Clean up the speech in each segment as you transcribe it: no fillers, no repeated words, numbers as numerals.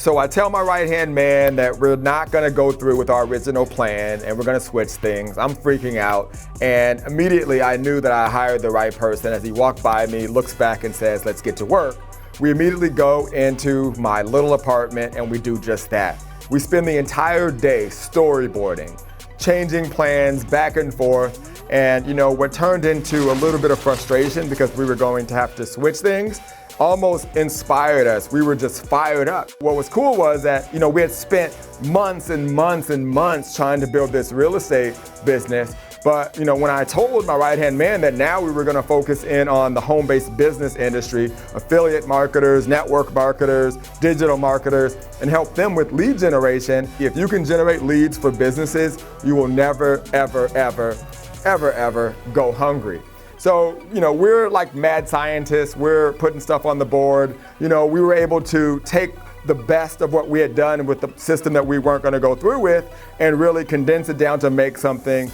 So I tell my right-hand man that we're not gonna go through with our original plan and we're gonna switch things. I'm freaking out. And immediately I knew that I hired the right person. As he walked by me, looks back and says, let's get to work. We immediately go into my little apartment and we do just that. We spend the entire day storyboarding, changing plans back and forth. And what turned into a little bit of frustration because we were going to have to switch things almost inspired us. We were just fired up. What was cool was that, we had spent months and months and months trying to build this real estate business. But, when I told my right-hand man that now we were gonna focus in on the home-based business industry, affiliate marketers, network marketers, digital marketers, and help them with lead generation, if you can generate leads for businesses, you will never, ever, ever, ever, ever go hungry. So, we're like mad scientists. We're putting stuff on the board. We were able to take the best of what we had done with the system that we weren't going to go through with and really condense it down to make something,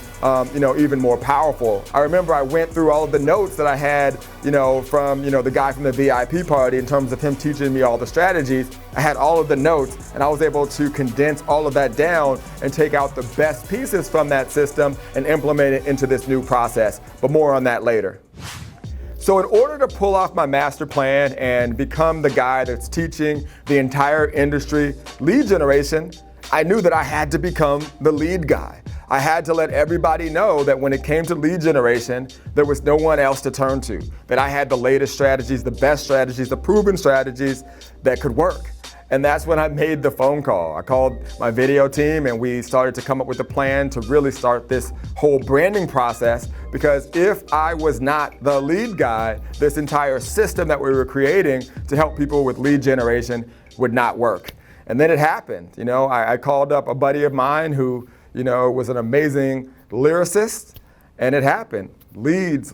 even more powerful. I remember I went through all of the notes that I had, from, the guy from the VIP party in terms of him teaching me all the strategies. I had all of the notes and I was able to condense all of that down and take out the best pieces from that system and implement it into this new process. But more on that later. So in order to pull off my master plan and become the guy that's teaching the entire industry lead generation, I knew that I had to become the lead guy. I had to let everybody know that when it came to lead generation, there was no one else to turn to, that I had the latest strategies, the best strategies, the proven strategies that could work. And that's when I made the phone call. I called my video team and we started to come up with a plan to really start this whole branding process, because if I was not the lead guy, this entire system that we were creating to help people with lead generation would not work. And then it happened. I called up a buddy of mine who, was an amazing lyricist, and it happened. Leads.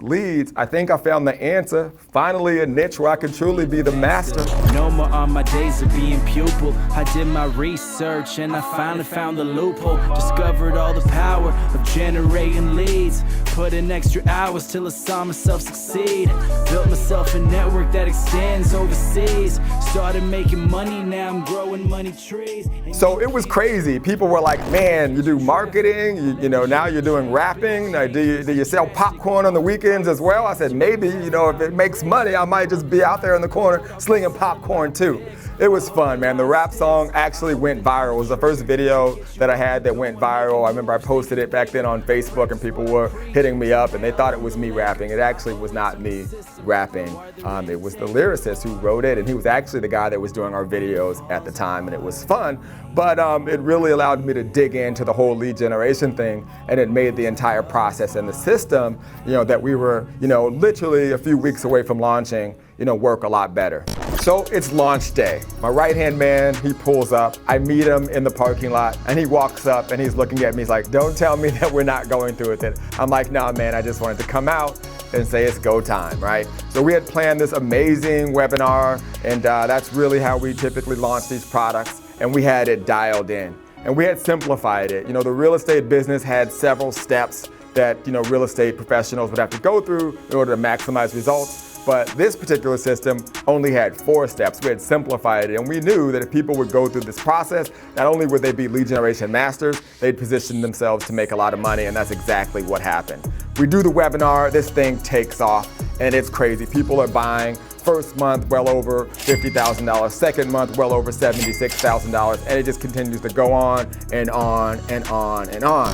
I think I found the answer. Finally a niche where I could truly be the master. No more on my days of being pupil. I did my research and I finally found the loophole. Discovered all the power of generating leads. Put in extra hours till I saw myself succeed. Built myself a network that extends overseas. Started making money, now I'm growing money trees. So it was crazy. People were like, man, you do marketing, now you're doing rapping. Now, do you sell popcorn on the weekends as well? I said, maybe, if it makes money, I might just be out there in the corner slinging popcorn too. It was fun, man. The rap song actually went viral. It was the first video that I had that went viral. I remember I posted it back then on Facebook and people were hitting me up and they thought it was me rapping. It actually was not me rapping. It was the lyricist who wrote it, and he was actually the guy that was doing our videos at the time, and it was fun. But it really allowed me to dig into the whole lead generation thing, and it made the entire process and the system, that we were, literally a few weeks away from launching, work a lot better. So it's launch day. My right-hand man, he pulls up. I meet him in the parking lot and he walks up and he's looking at me. He's like, don't tell me that we're not going through with it. I'm like, nah, man, I just wanted to come out and say it's go time, right? So we had planned this amazing webinar, and that's really how we typically launch these products. And we had it dialed in and we had simplified it. The real estate business had several steps that, real estate professionals would have to go through in order to maximize results. But this particular system only had 4 steps. We had simplified it, and we knew that if people would go through this process, not only would they be lead generation masters, they'd position themselves to make a lot of money, and that's exactly what happened. We do the webinar, this thing takes off, and it's crazy. People are buying. First month, well over $50,000. Second month, well over $76,000, and it just continues to go on and on and on and on.